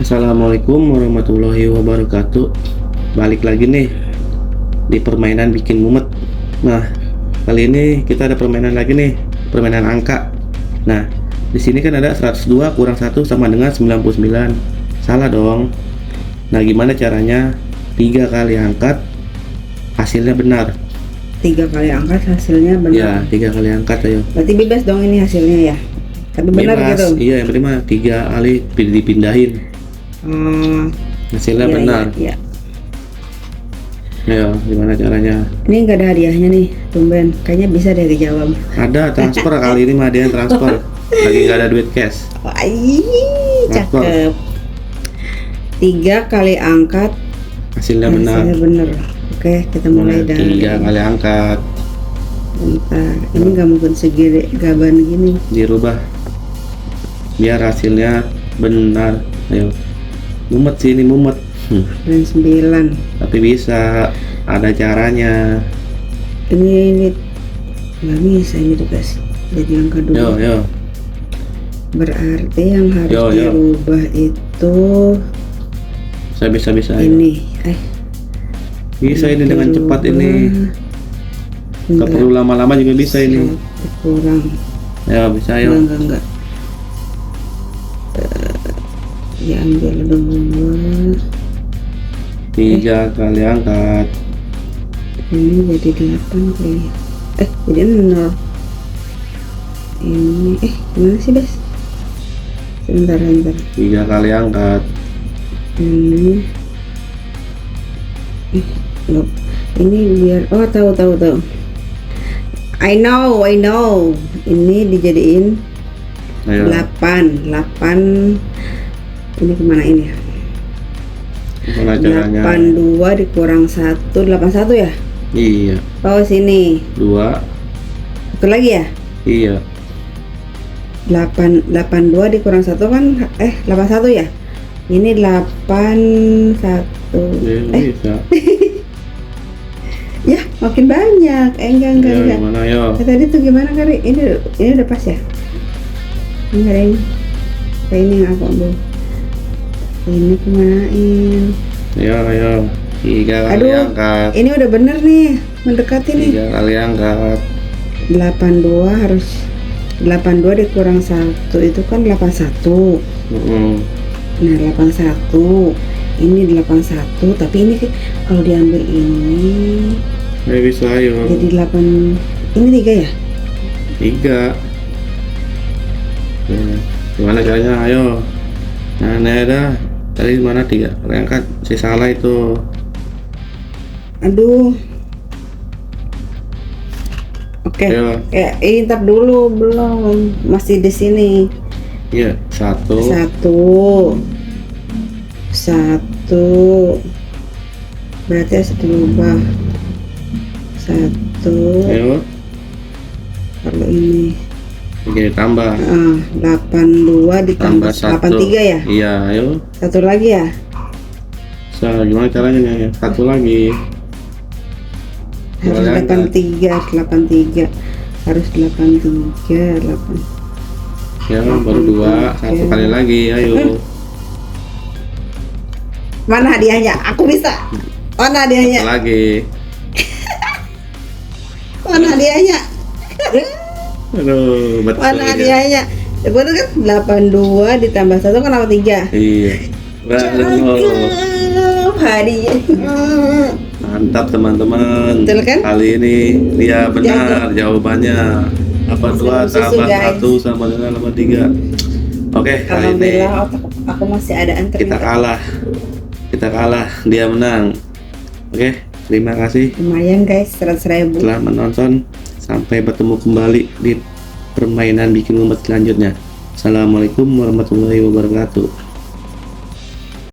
Assalamualaikum warahmatullahi wabarakatuh. Balik lagi nih di permainan bikin mumet. Nah, kali ini kita ada permainan lagi nih, permainan angka. Nah, di sini kan ada 102 kurang 1 sama dengan 99. Salah dong. Nah, gimana caranya 3 kali angkat hasilnya benar? 3 kali angkat hasilnya benar. Ya, 3 kali angkat ayo. Berarti bebas dong ini hasilnya ya. Tapi benar Bebas. gitu. Iya, yang penting mah 3 kali dipindahin. Hasilnya Iya, benar. Iya. Ayo, gimana caranya? Ini nggak ada hadiahnya nih, tumben. Kayaknya bisa deh dijawab. Ada transfer kali ini mah, dia yang transfer. Lagi nggak ada duit cash. Wah, cakep. 3 kali angkat Hasilnya benar. hasilnya benar. Oke, kita mulai dari 3 kali angkat. bentar. Ini nggak mungkin segini gaban gini. Dirubah biar hasilnya benar. Ayo. Mumet sih ini, mumet. Dan 9. Tapi bisa, ada caranya. Ini nggak bisa ini tuh guys. Jadi angka 2. Yo. Berarti yang harus Yo. dirubah itu Saya bisa. Ayo. ini. Bisa ini dengan cepat ini. Nggak perlu lama-lama juga bisa ini. Kurang. Ya bisa ayo. Enggak. Diambil 2. 3 kali angkat. Ini jadi 8 kali. Jadi 0. Ini gimana sih, Bes? Sebentar. 3 kali angkat. Ini loh. Ini biar tahu. I know. Ini dijadiin Ayo. 8. Ini kemana ini ya? Gimana caranya? 82 dikurang 1, 81 ya? Iya. Oh, sini. 2. Satu lagi ya? Iya. 82 dikurang 1 kan 81 ya? Ini 81. Bisa. Ya, makin banyak. Enggak. Gimana yo? Tadi tuh gimana kali? Ini udah pas ya? Enggak ada ini. Kayak ini yang aku ambil. Ini kemanain? Ayo. 3 kali angkat. Ini udah bener nih, mendekati nih. 3 kali angkat. 82 harus 82 dikurang 1 itu kan 81. Nah, 81. Ini 81, tapi ini kalau diambil ini Bisa ayo. jadi 8. Ini 3 ya? 3. Gimana caranya? Ayo. Nah, ada. Tadi mana 3 kali angkat? Si salah itu. Aduh. Oke. Ayo. Ntar dulu, belum. Masih di sini. Iya, 1. 1. Berarti harus dirubah. 1. Ayo. Kalau ini Oke, tambah. 82 ditambah Tambah 1. 83 ya? Iya, ayo. Satu lagi ya? Gimana caranya nih? 1 lagi. Harus 83. Harus 83. Ya, baru 2. 1 kali lagi, ayo. Mana hadiahnya? Aku bisa. Mana 1 hadiahnya? lagi. Mana hadiahnya? Aduh, betul. Mana ya. hadiahnya? Bener kan? 82 ditambah 1 kan 83. Iya. Cakep, hadiah. Mantap teman-teman. Betul kan? Kali ini dia benar jawabannya. 82 Susu, tambah guys. 1 sama dengan 83. Oke, kali ini Alhamdulillah aku masih ada antar. kita kalah. Dia menang. Oke, terima kasih Lumayan guys, 100.000. telah menonton. Sampai bertemu kembali di permainan bikin mumet selanjutnya. Assalamualaikum warahmatullahi wabarakatuh.